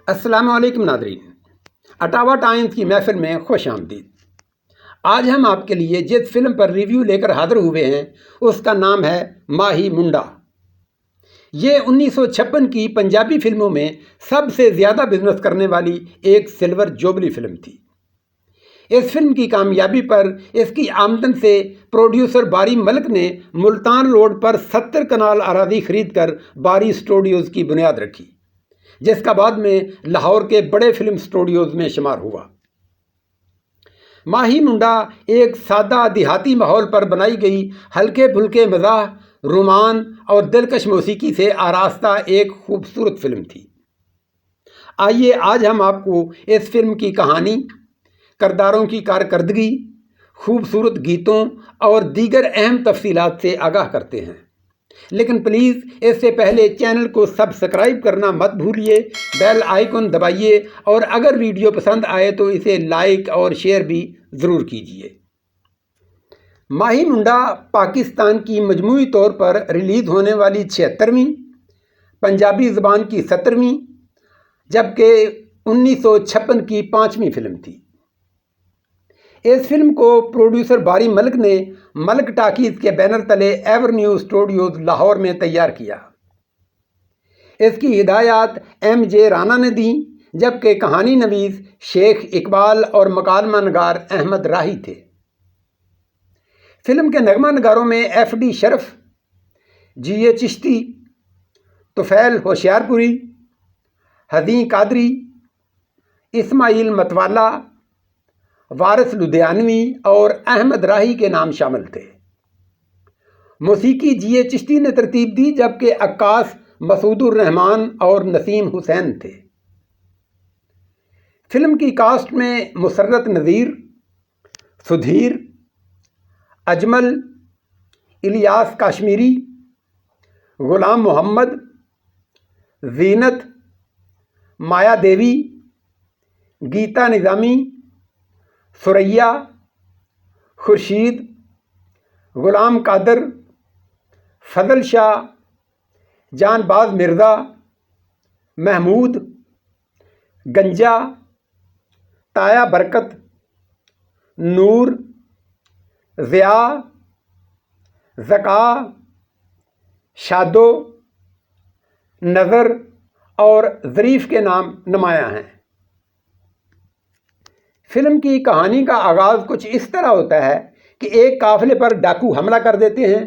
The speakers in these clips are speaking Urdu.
السلام علیکم ناظرین، اٹاوا ٹائمز کی محفل میں خوش آمدید۔ آج ہم آپ کے لیے جس فلم پر ریویو لے کر حاضر ہوئے ہیں اس کا نام ہے ماہی منڈا۔ یہ 1956 کی پنجابی فلموں میں سب سے زیادہ بزنس کرنے والی ایک سلور جوبلی فلم تھی۔ اس فلم کی کامیابی پر اس کی آمدن سے پروڈیوسر باری ملک نے ملتان روڈ پر 70 کنال اراضی خرید کر باری اسٹوڈیوز کی بنیاد رکھی، جس کا بعد میں لاہور کے بڑے فلم اسٹوڈیوز میں شمار ہوا۔ ماہی منڈا ایک سادہ دیہاتی ماحول پر بنائی گئی ہلکے پھلکے مزاح، رومان اور دلکش موسیقی سے آراستہ ایک خوبصورت فلم تھی۔ آئیے آج ہم آپ کو اس فلم کی کہانی، کرداروں کی کارکردگی، خوبصورت گیتوں اور دیگر اہم تفصیلات سے آگاہ کرتے ہیں۔ لیکن پلیز اس سے پہلے چینل کو سبسکرائب کرنا مت بھولیے، بیل آئیکن دبائیے اور اگر ویڈیو پسند آئے تو اسے لائک اور شیئر بھی ضرور کیجیے۔ ماہی منڈا پاکستان کی مجموعی طور پر ریلیز ہونے والی 76ویں، پنجابی زبان کی 17ویں، جبکہ 1956 کی 5ویں فلم تھی۔ اس فلم کو پروڈیوسر باری ملک نے ملک ٹاکیز کے بینر تلے ایورنیو اسٹوڈیوز لاہور میں تیار کیا۔ اس کی ہدایات ایم جے رانا نے دیں، جبکہ کہانی نویس شیخ اقبال اور مکالمہ نگار احمد راہی تھے۔ فلم کے نغمہ نگاروں میں ایف ڈی شرف، جی اے چشتی، طفیل ہوشیار پوری، حدیں قادری، اسماعیل متوالا، وارث لدھیانوی اور احمد راہی کے نام شامل تھے۔ موسیقی جی اے چشتی نے ترتیب دی، جبکہ عکاس مسعود الرحمان اور نسیم حسین تھے۔ فلم کی کاسٹ میں مسرت نذیر، سدھیر، اجمل، الیاس کاشمیری، غلام محمد، زینت، مایا دیوی، گیتا نظامی، ثریا، خورشید، غلام قادر، فضل شاہ، جان باز مرزا، محمود، گنجا، تایا برکت، نور، ضیاء، زکا، شادو، نظر اور ظریف کے نام نمایاں ہیں۔ فلم کی کہانی کا آغاز کچھ اس طرح ہوتا ہے کہ ایک قافلے پر ڈاکو حملہ کر دیتے ہیں۔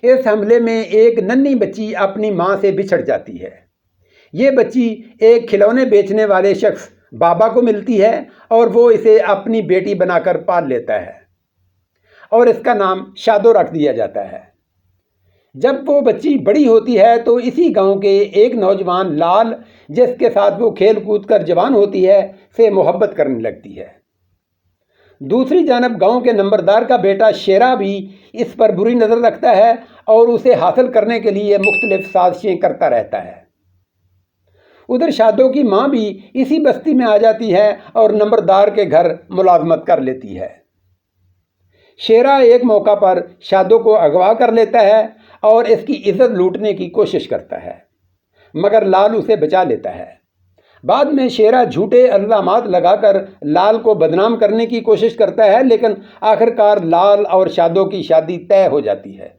اس حملے میں ایک ننھی بچی اپنی ماں سے بچھڑ جاتی ہے۔ یہ بچی ایک کھلونے بیچنے والے شخص بابا کو ملتی ہے اور وہ اسے اپنی بیٹی بنا کر پال لیتا ہے اور اس کا نام شادو رکھ دیا جاتا ہے۔ جب وہ بچی بڑی ہوتی ہے تو اسی گاؤں کے ایک نوجوان لال، جس کے ساتھ وہ کھیل کود کر جوان ہوتی ہے، سے محبت کرنے لگتی ہے۔ دوسری جانب گاؤں کے نمبردار کا بیٹا شیرا بھی اس پر بری نظر رکھتا ہے اور اسے حاصل کرنے کے لیے مختلف سازشیں کرتا رہتا ہے۔ ادھر شادو کی ماں بھی اسی بستی میں آ جاتی ہے اور نمبردار کے گھر ملازمت کر لیتی ہے۔ شیرا ایک موقع پر شادو کو اغوا کر لیتا ہے اور اس کی عزت لوٹنے کی کوشش کرتا ہے، مگر لال اسے بچا لیتا ہے۔ بعد میں شیرا جھوٹے الزامات لگا کر لال کو بدنام کرنے کی کوشش کرتا ہے، لیکن آخرکار لال اور شادو کی شادی طے ہو جاتی ہے۔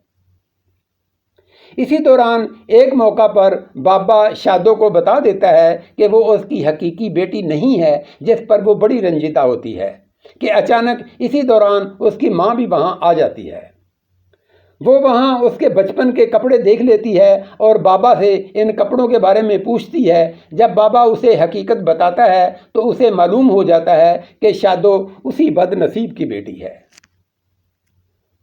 اسی دوران ایک موقع پر بابا شادو کو بتا دیتا ہے کہ وہ اس کی حقیقی بیٹی نہیں ہے، جس پر وہ بڑی رنجیدہ ہوتی ہے کہ اچانک اسی دوران اس کی ماں بھی وہاں آ جاتی ہے۔ وہ وہاں اس کے بچپن کے کپڑے دیکھ لیتی ہے اور بابا سے ان کپڑوں کے بارے میں پوچھتی ہے۔ جب بابا اسے حقیقت بتاتا ہے تو اسے معلوم ہو جاتا ہے کہ شادو اسی بد نصیب کی بیٹی ہے۔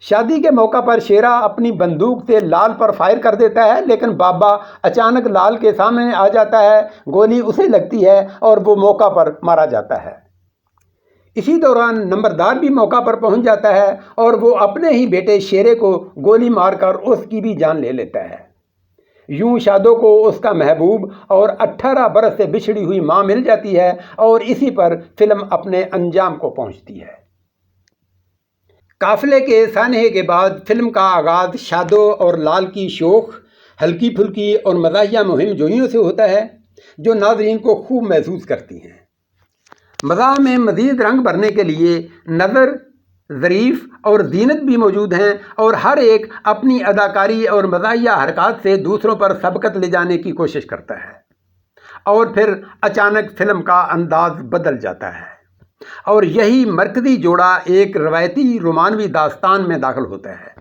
شادی کے موقع پر شیرا اپنی بندوق سے لال پر فائر کر دیتا ہے، لیکن بابا اچانک لال کے سامنے آ جاتا ہے، گولی اسے لگتی ہے اور وہ موقع پر مارا جاتا ہے۔ اسی دوران نمبردار بھی موقع پر پہنچ جاتا ہے اور وہ اپنے ہی بیٹے شیرے کو گولی مار کر اس کی بھی جان لے لیتا ہے۔ یوں شادو کو اس کا محبوب اور 18 برس سے بچھڑی ہوئی ماں مل جاتی ہے اور اسی پر فلم اپنے انجام کو پہنچتی ہے۔ قافلے کے سانحے کے بعد فلم کا آغاز شادو اور لال کی شوخ، ہلکی پھلکی اور مزاحیہ مہم جوئیوں سے ہوتا ہے۔ جو ناظرین کو خوب محسوس کرتی ہیں۔ مزاح میں مزید رنگ بھرنے کے لیے نظر، ظریف اور زینت بھی موجود ہیں، اور ہر ایک اپنی اداکاری اور مزاحیہ حرکات سے دوسروں پر سبقت لے جانے کی کوشش کرتا ہے، اور پھر اچانک فلم کا انداز بدل جاتا ہے اور یہی مرکزی جوڑا ایک روایتی رومانوی داستان میں داخل ہوتا ہے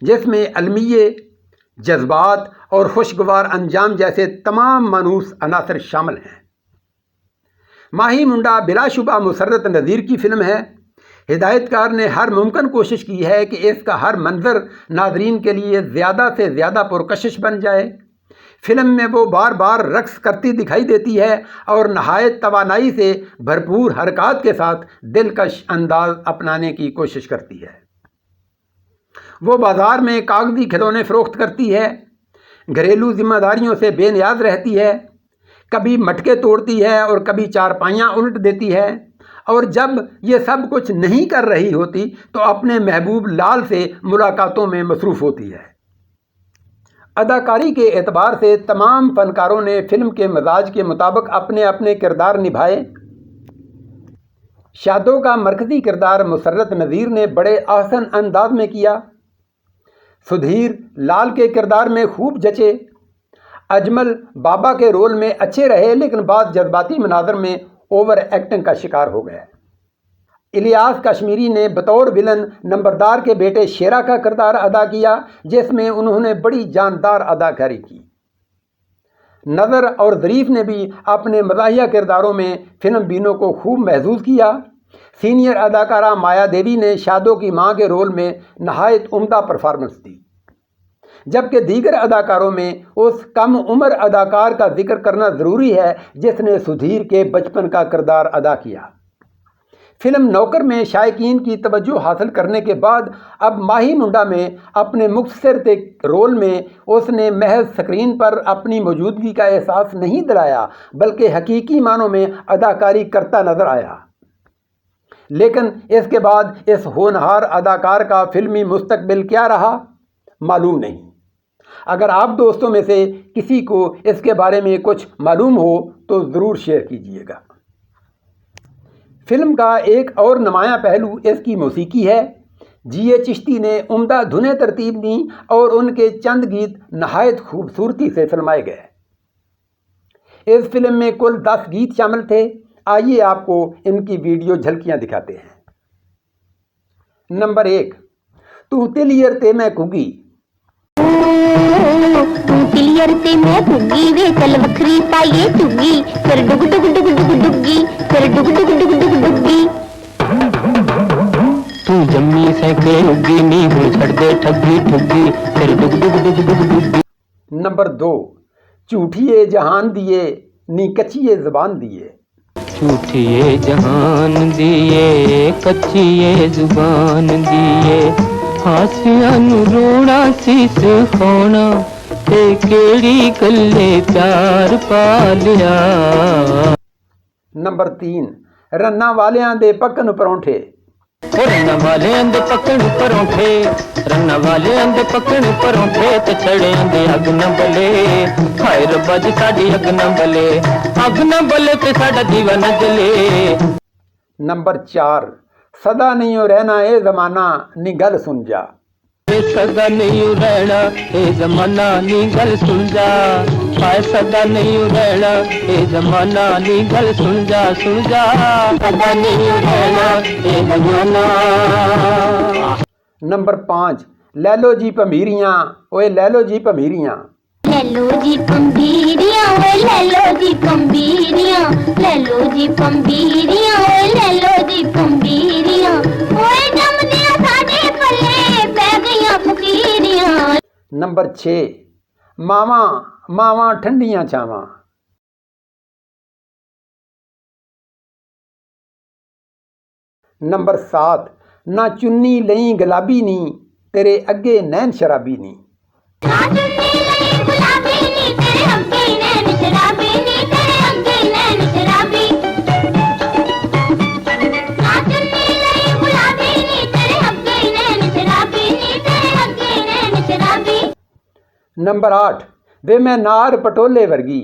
جس میں المیے، جذبات اور خوشگوار انجام جیسے تمام مانوس عناصر شامل ہیں۔ ماہی منڈا بلا شبہ مسرت نذیر کی فلم ہے۔ ہدایت کار نے ہر ممکن کوشش کی ہے کہ اس کا ہر منظر ناظرین کے لیے زیادہ سے زیادہ پرکشش بن جائے۔ فلم میں وہ بار بار رقص کرتی دکھائی دیتی ہے اور نہایت توانائی سے بھرپور حرکات کے ساتھ دلکش انداز اپنانے کی کوشش کرتی ہے۔ وہ بازار میں کاغذی کھلونے فروخت کرتی ہے، گھریلو ذمہ داریوں سے بے نیاز رہتی ہے، کبھی مٹکے توڑتی ہے اور کبھی چارپائیاں الٹ دیتی ہے، اور جب یہ سب کچھ نہیں کر رہی ہوتی تو اپنے محبوب لال سے ملاقاتوں میں مصروف ہوتی ہے۔ اداکاری کے اعتبار سے تمام فنکاروں نے فلم کے مزاج کے مطابق اپنے اپنے کردار نبھائے۔ شادو کا مرکزی کردار مسرت نذیر نے بڑے احسن انداز میں کیا۔ سدھیر لال کے کردار میں خوب جچے۔ اجمل بابا کے رول میں اچھے رہے لیکن بعض جذباتی مناظر میں اوور ایکٹنگ کا شکار ہو گئے۔ الیاس کشمیری نے بطور ویلن نمبردار کے بیٹے شیرا کا کردار ادا کیا جس میں انہوں نے بڑی جاندار اداکاری کی۔ نظر اور ظریف نے بھی اپنے مزاحیہ کرداروں میں فلم بینوں کو خوب محظوظ کیا۔ سینئر اداکارہ مایا دیوی نے شادو کی ماں کے رول میں نہایت عمدہ پرفارمنس دی، جبکہ دیگر اداکاروں میں اس کم عمر اداکار کا ذکر کرنا ضروری ہے جس نے سدھیر کے بچپن کا کردار ادا کیا۔ فلم نوکر میں شائقین کی توجہ حاصل کرنے کے بعد اب ماہی منڈا میں اپنے مختصر رول میں اس نے محض اسکرین پر اپنی موجودگی کا احساس نہیں دلایا بلکہ حقیقی معنوں میں اداکاری کرتا نظر آیا۔ لیکن اس کے بعد اس ہونہار اداکار کا فلمی مستقبل کیا رہا معلوم نہیں۔ اگر آپ دوستوں میں سے کسی کو اس کے بارے میں کچھ معلوم ہو تو ضرور شیئر کیجیے گا۔ فلم کا ایک اور نمایاں پہلو اس کی موسیقی ہے۔ جی اے چشتی نے عمدہ دھنیں ترتیب دیں اور ان کے چند گیت نہایت خوبصورتی سے فلمائے گئے۔ اس فلم میں کل 10 گیت شامل تھے۔ آئیے آپ کو ان کی ویڈیو جھلکیاں دکھاتے ہیں۔ نمبر 1، تو تلیئر تے میں کگی۔ تو تلیئر تے میں کگی وے چل وکھری پائیے چگی، پھر ڈگ ڈگ ڈگ ڈگ ڈگی، پھر ڈگ ڈگ ڈگ ڈگ ڈگی۔ تو جمی سینکے اگی نی ہو چھڑ دے ٹھگی ٹھگی، پھر ڈگ ڈگ ڈگ ڈگ ڈگی۔ نمبر 2، جھوٹیے جہان دیے نی کچیے زبان دیے۔ جھوٹیے جہان دیے کچیے زبان دیے، ہاسیاں نو رونا سی سکھاؤنا، تے کیڑی گلے پیار پا لیا۔ نمبر 3، رنا والیاں دے پکن پرونٹھے۔ رنا والے اندے پکن پرونٹھے، رنا والے اندے پکن پرونٹھے، تے چھڑے اندے اگ نہ بلے، ہائے ربا جی ساڈی اگ نہ بلے، اگ نہ بلے تے ساڈا دیوا نہ جلے۔ نمبر 4، سدا نہیں ہو رہنا اے زمانہ نی گل سن جا۔ سدا نہیں رہنا اے زمانہ نی گل سن جا، ہائے سدا نہیں رہنا اے زمانہ نی گل سن جا، سن جا، سدا نہیں رہنا اے زمانہ۔ نمبر 5، لے لو جی پمیریاں اوے لے لو جی پمیریاں۔ لے لو جی پمبیریاں اوے لے لو جی پمبیریاں، لے لو جی پمبیریاں اوے لے لو جی پمبیریاں، اوے جمدیاں ساڈے پلے پہ گئیاں فقیریاں۔ نمبر 6، ماواں ماواں ٹھنڈیاں چھاواں۔ نمبر 7، نہ چنی لئی گلابی نی تیرے اگے نین شرابی نی۔ نہ چنی لئی گلابی نی تیرے اگے نین شرابی نی، تیرے اگے نین شرابی۔ نہ چنی لئی گلابی نی تیرے اگے نین شرابی نی، تیرے اگے نین شرابی۔ نمبر 8، وے میں نار پٹولے ورگی۔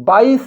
22